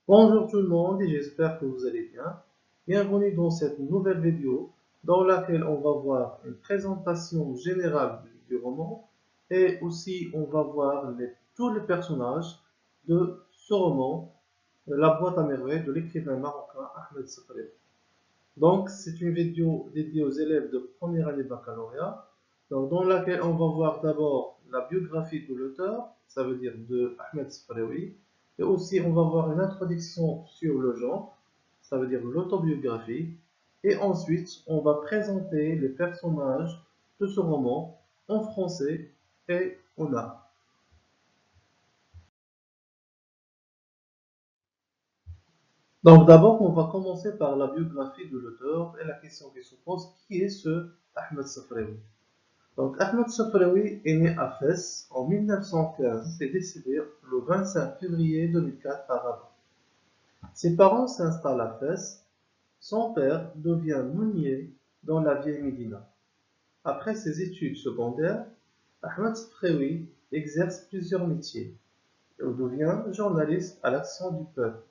Bonjour tout le monde et j'espère que vous allez bien. Bienvenue dans cette nouvelle vidéo dans laquelle on va voir une présentation générale du roman et aussi on va voir tous les personnages de ce roman, La boîte à merveilles de l'écrivain marocain Ahmed Safré. Donc c'est une vidéo dédiée aux élèves de première année baccalauréat, dans laquelle on va voir d'abord la biographie de l'auteur, ça veut dire de Ahmed Safraoui, et aussi on va voir une introduction sur le genre, ça veut dire l'autobiographie, et ensuite on va présenter les personnages de ce roman en français et en arabe. Donc d'abord on va commencer par la biographie de l'auteur et la question qui se pose, qui est ce Ahmed Safraoui? Donc, Ahmed Safraoui est né à Fès en 1915 et décédé le 25 février 2004 à Rabat. Ses parents s'installent à Fès. Son père devient meunier dans la vieille Médina. Après ses études secondaires, Ahmed Safraoui exerce plusieurs métiers. Il devient journaliste à l'Action du peuple,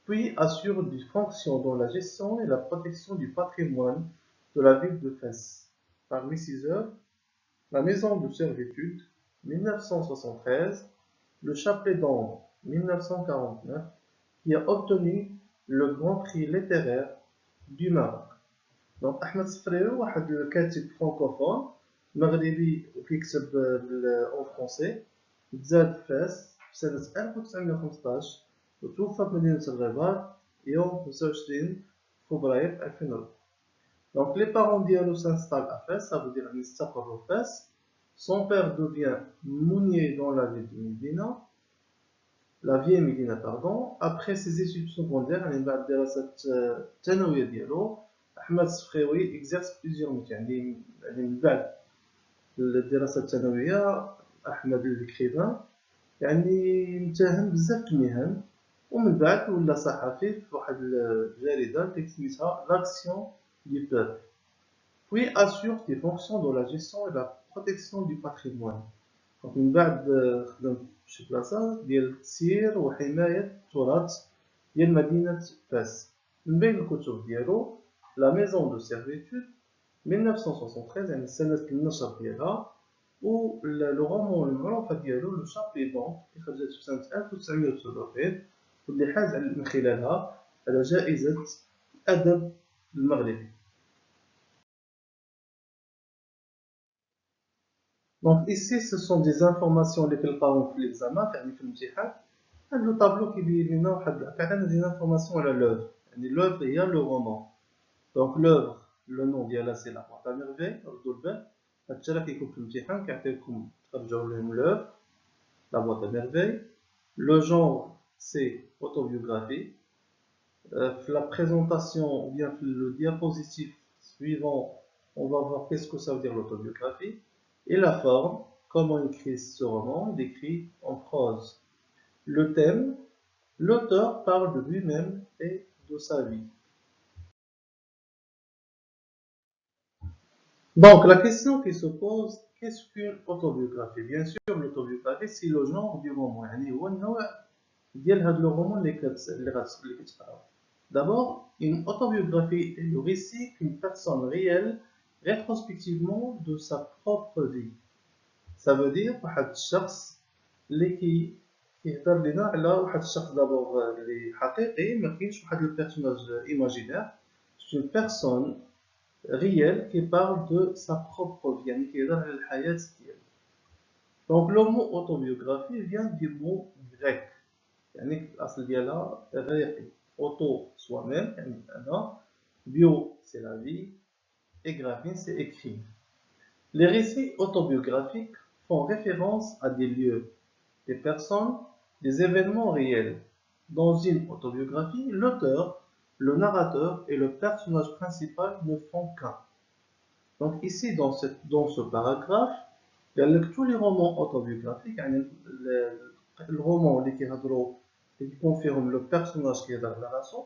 puis assure des fonctions dans la gestion et la protection du patrimoine de la ville de Fès. Parmi ses œuvres, La maison de servitude, 1973, Le chapelet d'ombre, 1949, qui a obtenu le Grand Prix littéraire du Maroc. Donc Ahmed Sfrero واحد الكاتب فرانكوفون مغربي وكيكتب en français تزاد في فاس في سنة 1915 وتوفى في مدينة الرباط يوم 25 فبراير 2004. Donc les parents d'Ialo s'installent à Fès, ça veut dire qu'ils s'installent à Fès. Son père devient meunier dans la ville de Médina, la vieille Médina, pardon. Après ses études secondaires, يعني بعد دراسة الثانوية ديالو أحمد السفخاوي exerce plusieurs métiers. يعني من بعد الدراسة الثانوية أحمد الكريفان يعني امتهن بزاف المهن ومن بعد ولا صحفي في واحد الجريدة اللي سميتها لاكسيون دي بوبل. Puis assure des fonctions dans la gestion et la protection du patrimoine. Donc من بعد خدم في شي بلاصة ديال تسيير وحماية التراث ديال مدينة فاس. من بين الكتب ديالو La maison de servitude 1973 يعني سنة النشر ديالها le roman المعروفة ديالو لو شابلي دون اللي خرجت في سنة 1979 واللي حاز من خلالها على جائزة الأدب المغربي. Donc ici, ce sont des informations اللي كنلقاوهم في l'examen يعني في الامتحان. هاد لو طابلو كيبين لنا كيعطينا دي انفورماسيون على لوفر يعني لوفر هي لو رومان. دونك لوفر لو نون ديالها سي لا بواط ا ميرفي ردوا البال هادشي راه كيكون في الامتحان كيعطيكم ترجعوا لهم لوفر لا بواط ا ميرفي. لو جونر سي autobiographie. في la présentation ou bien le diapositive suivant on va voir qu'est-ce que ça veut dire l'autobiographie. Et la forme, comment écrit ce roman, il écrit en prose. Le thème, l'auteur parle de lui-même et de sa vie. Donc la question qui se pose, qu'est-ce qu'une autobiographie? Bien sûr, l'autobiographie c'est le genre du roman. يعني هو النوع ديال هذا le roman اللي كتقراو. D'abord, une autobiographie est le récit qu'une personne réelle rétrospectivement de sa propre vie. Ça veut dire واحد الشخص اللي كيهضر لنا على واحد الشخص دابور اللي حقيقي ما كاينش واحد البيرسوناج ايماجينير. C'est une personne réelle qui parle de sa propre vie يعني كيهضر على الحياة ديالو. Donc le mot autobiographie vient du mot grec يعني الأصل ديالها إغريقي. Auto soi-même يعني أنا, bio c'est la vie et graphine c'est écrit. Les récits autobiographiques font référence à des lieux, des personnes, des événements réels. Dans une autobiographie, l'auteur, le narrateur et le personnage principal ne font qu'un. Donc ici, dans ce paragraphe, il y a tous les romans autobiographiques, le roman qui confirme le personnage qui est dans la narration,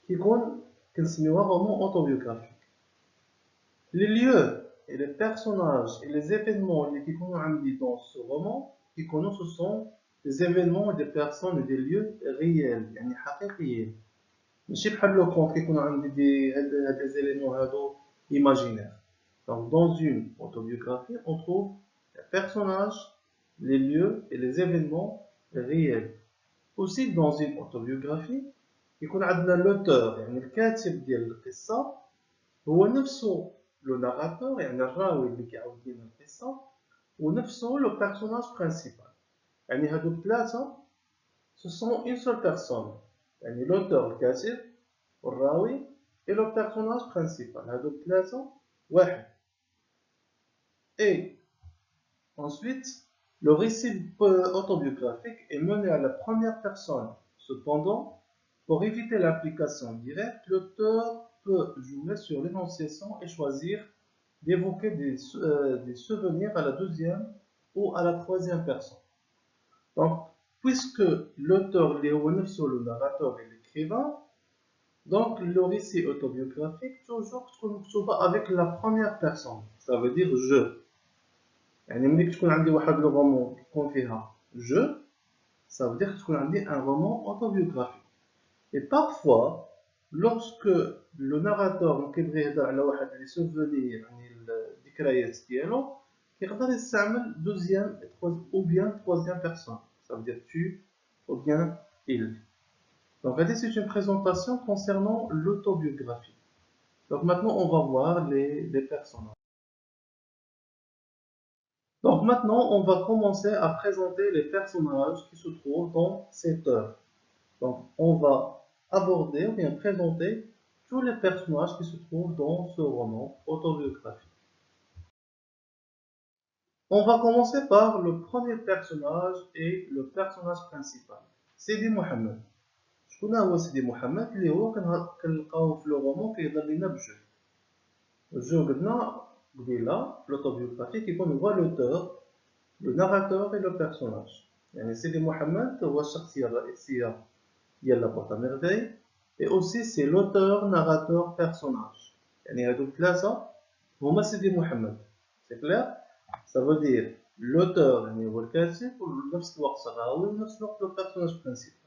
qui est un roman autobiographique. Les lieux et les personnages et les événements qui sont dans ce roman, ce sont des événements, des personnes et des lieux réels يعني حقيقيين ماشي بحال لو كونت كيكونوا عندي هاد les éléments هادو imaginaires. Donc dans une autobiographie on trouve les personnages, les lieux et les événements réels. Aussi dans une autobiographie يكون عندنا l'auteur يعني الكاتب ديال القصة هو نفسه لو ناراتور يعني الراوي اللي كيعاود لنا القصة ونفسه لو بيرسوناج برينسيبال يعني هادو الثلاثة ce sont une seule personne يعني l'auteur الكاتب والراوي et le personnage principal هادو الثلاثة واحد. Et ensuite le récit autobiographique est mené à la première personne. Cependant, pour éviter l'application directe, l'auteur peut jouer sur l'énonciation et choisir d'évoquer des souvenirs à la deuxième ou à la troisième personne. Donc, puisque l'auteur est le narrateur et l'écrivain, donc le récit autobiographique toujours avec la première personne. Ça veut dire je. يعني ملي تكون عندي واحد لو رومون يكون فيها je, ça veut dire que تكون عندي un roman autobiographique. Et parfois, lorsque le narrateur كيبغي يهضر على واحد لي سوفونير يعني الذكريات ديالو كيقدر يستعمل deuxième ou bien troisième personne. Ça veut dire tu ou bien il. Donc, c'est une présentation concernant l'autobiographie. Donc, maintenant, on va voir les personnages. Donc, maintenant, on va commencer à présenter les personnages qui se trouvent dans cette œuvre. Donc, on va aborder ou bien présenter tous les personnages qui se trouvent dans ce roman autobiographique. On va commencer par le premier personnage et le personnage principal. Sidi Mohamed. شكون هو سيدي محمد اللي هو كنلقاوه في لو رومون كيهضر لينا بجو الجو قلنا قبيله لوطوبيوغرافي كيكون هو لوتور لو ناراتور اي لو بيرسوناج يعني سيدي محمد هو الشخصيه الرئيسيه ديال لا بورتا ميرفي اي اوسي سي لوتور ناراتور بيرسوناج يعني هادو الثلاثه هما سيدي محمد سي كلير ça veut dire l'auteur يعني هو الكاتب ونفس الوقت الراوي ونفس الوقت لو بيرسوناج برينسيبال.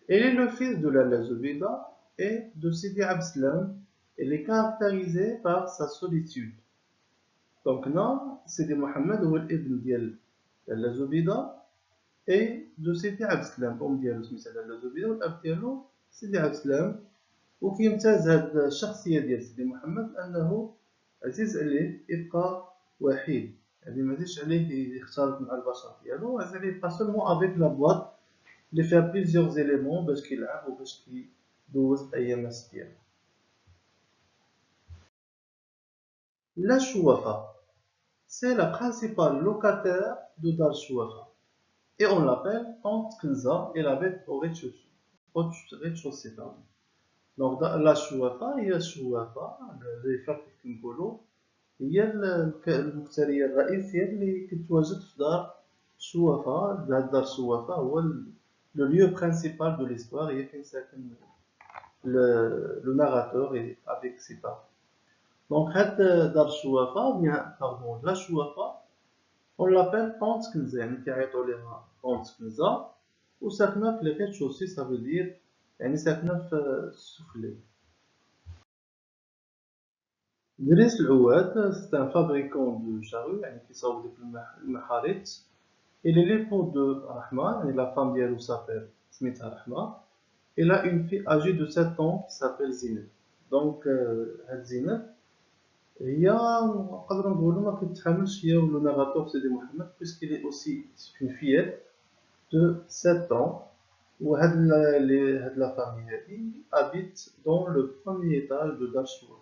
Il est le fils de Lalla Zoubida et de Sidi Abslam. Il est caractérisé par sa solitude. Donc, non, Sidi Mohamed هو الابن ديال Lalla Zoubida et de Sidi Abslam. أم ديالو سميتها Lalla Zoubida والأب ديالو سيدي عبسلام. وكيمتاز هاد الشخصية ديال سيدي محمد أنه عزيز عليه يبقى وحيد يعني ما عزيزش عليه يختلط مع البشر ديالو عزيز عليه يبقى seulement avec la boîte اللي فيها plusieurs éléments باش كيلعب وباش كيدوز ايامات ديالو. La Chouafa, c'est la principale locataire de Dar Chouafa et on l'appelle Tante Kenza et habite au rez-de-chaussée. Rez-de-chaussée, pardon. Donc la Chouafa هي الشوافة اللي فات كنقولوا هي المفترية الرئيسية اللي كتواجد في دار الشوافة. دار الشوافة هو le lieu principal de l'histoire et le narrateur est avec ses parents. Donc, Dar Chouafa, ou bien, pardon, la Chouafa, on l'appelle Tante Kenza, يعني كيعيطوا لها Tante Kenza, ou ساكنة في les rez-de-chaussée, ça veut dire يعني ساكنة في السفلى. دريس العواد, c'est un fabricant de charrues, يعني كيصاوب ديك المحاريت. Il est l'époux de Rahma, et la femme d'Yalou s'appelle سميتها Rahma. Il a une fille âgée de 7 ans qui s'appelle Zineb. Donc, Zineb, هي نقدر نقولوا ما كتحملش هي ولو ناراتور سيدي محمد puisqu'il est aussi une fillette de 7 ans. وهاد la famille هادي habite dans le premier étage de Dar Chouafa.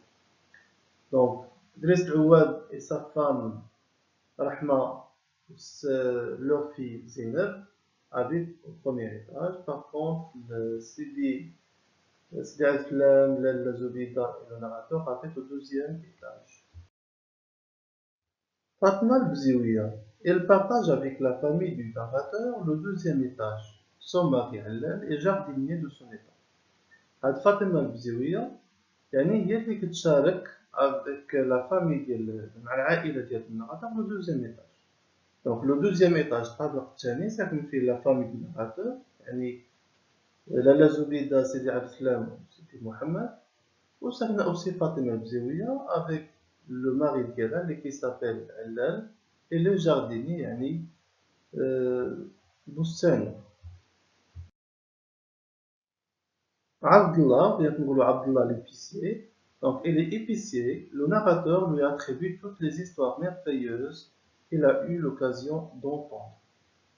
Donc, Driss Ouad et sa femme Rahma, leur fille Zineb, habitent au premier étage. Par contre, Sidi Abslam, Lalla Zoubida et le narrateur habitent au deuxième étage. Fatma al-Bzioua, elle partage avec la famille du narrateur le deuxième étage. Son mari Allal est jardinier de son étage. هاد فاطمة البزيوية يعني هي اللي كتشارك avec la famille ديال مع العائلة ديال النغاتة في le deuxième étage. Donc le deuxième étage, الطابق الثاني ساكن فيه la famille du narrateur, يعني لالا زبيدة سيدي عبد السلام وسيدي محمد, وساكنة aussi فاطمة البزاوية avec le mari ديالها qui s'appelle علال et le jardinier يعني بستاني. عبد الله, bien نقولوا عبد الله l'épicier, donc il est épicier, le narrateur lui attribue toutes les histoires merveilleuses qu'il a eu l'occasion d'entendre.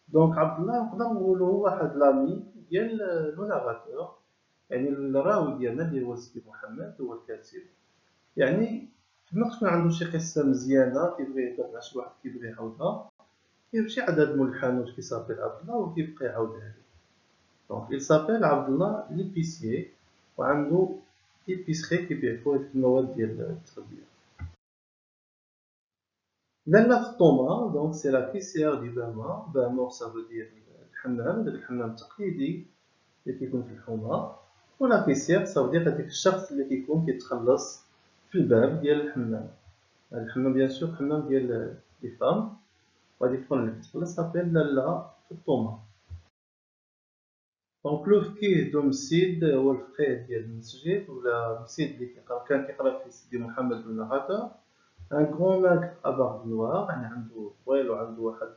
دونك عبد الله نقدر نقولوا واحد لامي ديال لو ناراتور, يعني الراوي ديالنا اللي هو سيدي محمد هو الكاتب, يعني فما تكون عنده شي قصه مزيانه كيبغي يهضر مع شي واحد كيبغي يعاودها, كيمشي عند هاد مول الحانوت كيصافي عبد الله وكيبقى يعاودها ليه. دونك il s'appelle عبد الله l'épicier وعنده épicerie كيبيع فيها هاد المواد ديال التغذيه. لالا فطومه دونك سي لا كيسيير دي بامور, بامور ça veut dire الحمام, داك الحمام التقليدي اللي كيكون في الحومه, ولا كيسير ça veut dire هذاك الشخص اللي كيكون كيتخلص في الباب ديال الحمام. هاد الحمام بيان سور حمام ديال لي فام, وغادي تكون اللي كتخلص صافي لالا فطومه. دونك لو فقيه دومسيد هو الفقيه ديال المسجد ولا المسجد اللي كان كيقرا فيه سيدي محمد بن نغاتا. ان غران ماغر ا بارب نوار, يعني عنده طويل وعنده واحد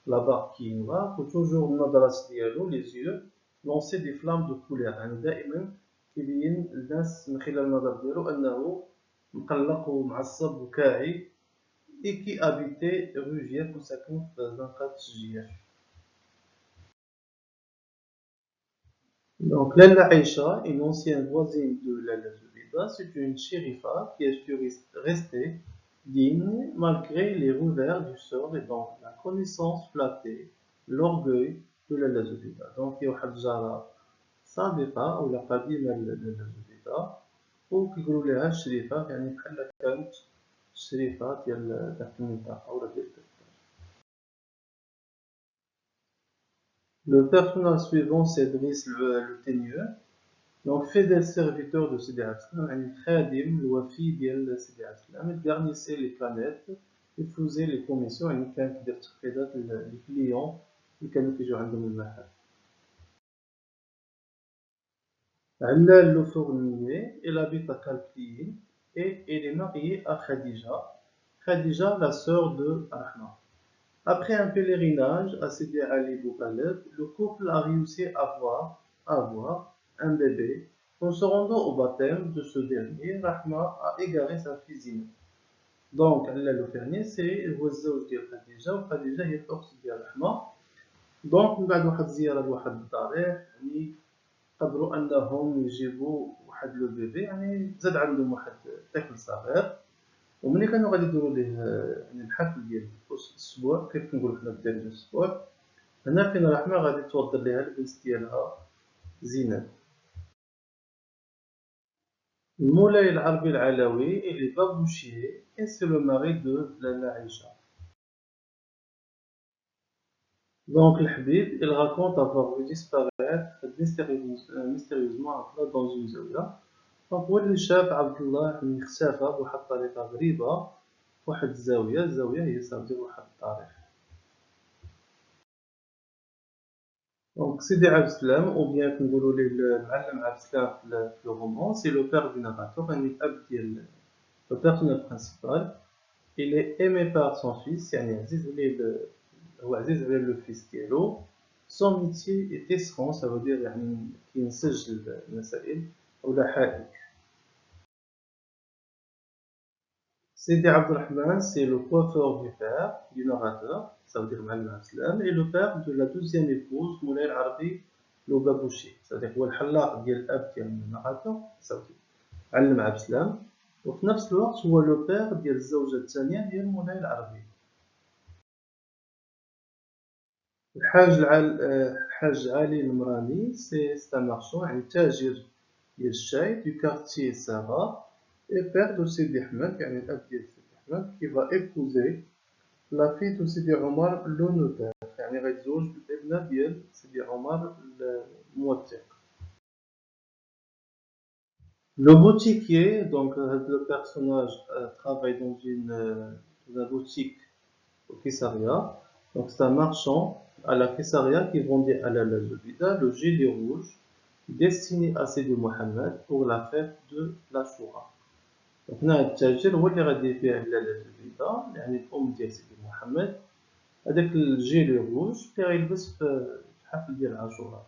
لا بارب كي نوار, وتوجور النظرات ديالو لي زيو لونسي دي فلام دو كولير, يعني دائما كيبين الناس من خلال النظر ديالو انه مقلق ومعصب وكاعي, اي كي ابيتي روجياف وساكن في زنقة الجياف. Donc, Lalla Aïcha, une ancienne voisine de Lalla Zubida, c'est une shérifa qui est restée digne malgré les revers du sort et donc la connaissance flattée, l'orgueil de Lalla Zubida. Donc, il y a une jara صادقة ولا قديمة لللا زبيدة, وكيقولوا لها الشريفة, يعني بحال كانت الشريفة ديال داك المنطقة ولا ديال داك. Le personnage suivant c'est Driss le Teigneux, donc fidèle serviteur de Sidi Abdeslam, يعني خادم الوفي ديال سيدي عبدالسلام, il garnissait les planètes, il faisait les commissions, يعني كان كيدير تخفيضات لي كليون اللي كانوا كيجيو عندهم المحل. علال le fournier, il habite à Kalkili et il est marié à Khadija. Khadija, la sœur de Rahma. Après un pèlerinage à Sidi Ali Boukaleb, le couple a réussi à avoir un bébé. En se rendant au baptême de ce dernier, Rahma a égaré sa fille Zina. Donc, le dernier, c'est le الزوج ديال خديجة, وخديجة هي الأخت ديال رحمة. دونك من بعد واحد الزيارة لواحد الضريح, يعني قدروا أنهم يجيبوا واحد لو بيبي, يعني زاد عندهم واحد طفل صغير. وملي كانوا غادي يديروا ليه يعني الحفل ديال الاسبوع, كيف كنقولوا حنا بداية الاسبوع, هنا فين رحمة غادي توضر ليها البنت ديالها زينب. مولاي العربي العلوي il est babouchier et c'est le mari de Lalla Aïcha. Donc le Habib, il raconte avoir vu disparaître mystérieusement dans une zaouia. Donc واللي شاف عبد الله اللي اختفى بواحد الطريقة غريبة في واحد الزاوية, الزاوية هي صافي واحد الطريق. Donc Sidi Abdeslam, ou bien كنقولوا ليه المعلم عبد السلام في le roman, c'est le père du narrateur, يعني الأب ديال le personnage principal. Il est aimé par son fils, يعني عزيز عليه هو عزيز عليه لو فيس ديالو. Son métier est tesseron, ça veut dire يعني كينسج المسائل ولا حائك. Sidi Abdelrahman, c'est le coiffeur du père, du narrateur, ça veut dire معلم عبد السلام, et le père de la deuxième épouse, مولاي العربي le babouchi, c'est-à-dire هو الحلاق ديال الأب ديال الناراتور, ça veut dire معلم عبد السلام, وفي نفس الوقت هو لو بير ديال الزوجة الثانية ديال مولاي العربي. الحاج علي المراني سي ان مارشون, يعني تاجر ديال الشاي du quartier Sara, et père de Sidi Ahmed, يعني الأب ديال سيدي أحمد, qui va épouser la fille de Sidi Omar le notaire, يعني غيتزوج بالابنة ديال سيدي عمر الموثق. Le boutiquier, donc le personnage travaille dans une boutique au Kisaria, Donc c'est un marchand à la Caesarea qui vendait à la Lazovida le gilet rouge destiné à Sidi Mohammed pour la fête de l'Ashura. Donc هنا التاجر هو اللي غادي يبيع للاله البيضاء يعني الام ديال سيدي محمد هذاك الجيلي روج اللي غيلبس في الحفل ديال عاشوراء.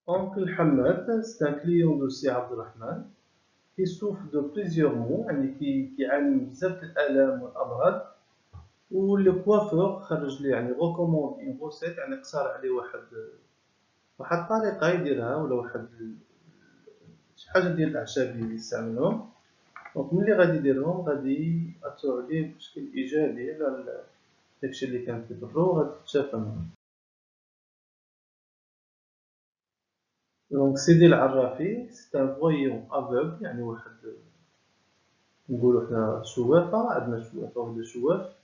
Oncle Hamad, c'est un client de Sir Abdelrahman qui souffre de plusieurs maux يعني كيعاني من بزاف الآلام والأمراض واللي كوافور خرج ليه يعني ريكوموند اون روسيت يعني اقترح عليه واحد الطريقة يديرها ولا واحد شي حاجة ديال الأعشاب اللي يستعملهم. دونك ملي غادي يديرهم غادي يأثروا عليه بشكل إيجابي على داكشي اللي كان كيضرو غادي تتشافى منه. دونك سيدي العرافي سي ان فويون افوغل يعني واحد نقولو حنا شوافة عندنا شوافة ولا شواف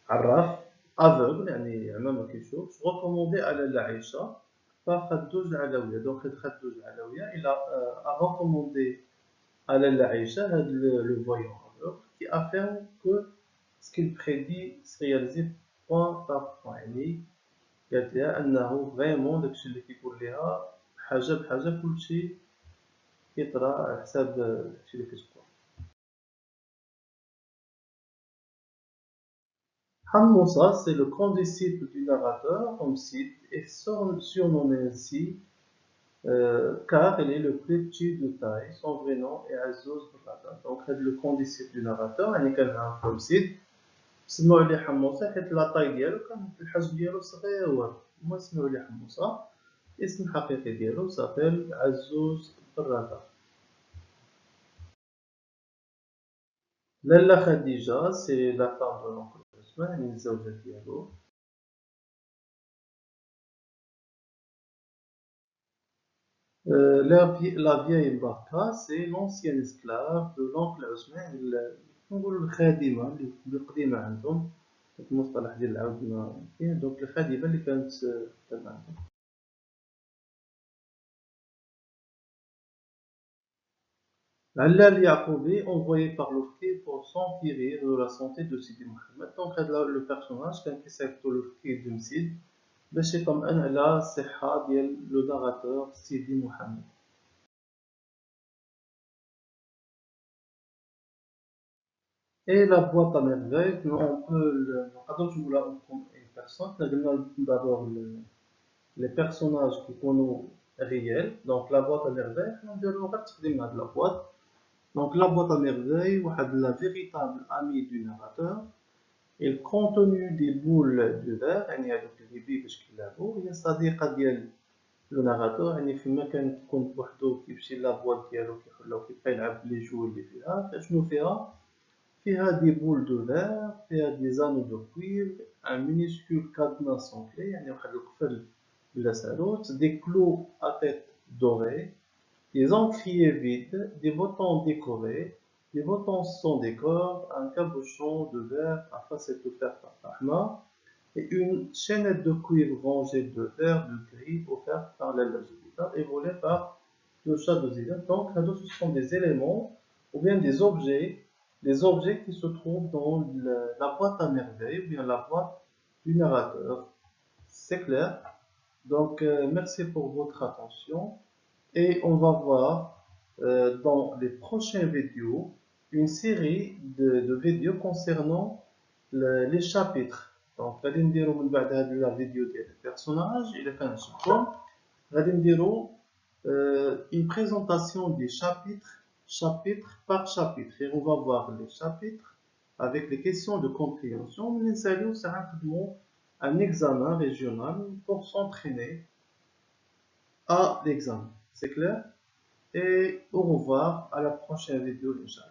عراف افوغل يعني عما ما كيشوفش ريكوموندي على العيشة فخدوج العلوية. دونك هاد خدوج العلوية إلا ريكوموندي على العيشة هاد لو فويون افوغل qui affirme que ce qu'il prédit se réalise point par point يعني قالت لها انه فريمون داكشي اللي كيقول ليها حاجه بحاجه كلشي كيطرا على حساب داكشي اللي كتقول. Hamoussa, c'est le grand disciple du narrateur homicide et surnommé ainsi car il est le plus petit de taille. Son vrai nom est Azzouz Brada. Donc le grand disciple du narrateur يعني كان عارف homicide سمعوا عليه حموصة حيت لا طاي ديالو كان الحجم ديالو صغير هما سمعوا عليه حموصة. الاسم الحقيقي ديالو سابيل عزوز برادة. لالا خديجة سي لا فام دو لونكل عثمان يعني الزوجة ديالو. La vieille Barka c'est l'ancienne esclave de l'oncle عثمان نقولوا الخادمة اللي قديمة عندهم المصطلح ديال العود ما كاين دونك الخادمة اللي كانت تابعة عندهم. Allal Yaqoubi, envoyé par l'Ofki pour s'enquérir de la santé de Sidi Mohamed. Donc, le personnage qui s'appelle l'Ofki de Msid, باش يطمئن على الصحة ديال le narrateur Sidi Mohamed. Et la boîte à merveilles, on peut نقدروا نقولوا comme une personne. قلنا d'abord les personnages qui كانوا réels. Donc, la boîte à merveilles, نديروا غير تقديم هاد la boîte. Donc, la boîte à merveilles, واحد la véritable amie du narrateur. Et le contenu des boules de verre يعني هادوك اللي بيه باش كيلعبوا هي صديقة ديال لو ناراتور يعني فيما كان كيكون بوحدو كيمشي لابواط ديالو كيخلوه كيبقى يلعب بلي جو اللي فيها شنو فيها. فيها دي بول دو فير فيها دي زانو دو كوير ان مينيسكول كادناس سون كلي يعني واحد القفل بلا ساروت دي كلو ا تيت دوري des encriers vides, des bottons décorés, des bottons sans décor, un cabochon de verre à facette offerte par Rahma et une chaînette de cuivre rangée de verre de gris offerte par l'Al-Jadida et volée par le chat de Zidane. Donc, ce sont des éléments ou bien des objets qui se trouvent dans la boîte à merveilles ou bien la boîte du narrateur. C'est clair. Donc, merci pour votre attention. Et on va voir dans les prochaines vidéos une série de vidéos concernant les chapitres. Donc, غادي نديرو من بعد هاد la vidéo ديال البيرسوناج إلا كان عجبكم غادي نديرو une présentation des chapitres chapitre par chapitre et on va voir les chapitres avec les questions de compréhension. Mais نساليو ساعات نخدمو un examen régional pour s'entraîner à l'examen. C'est clair? Et au revoir à la prochaine vidéo, Inch'Allah.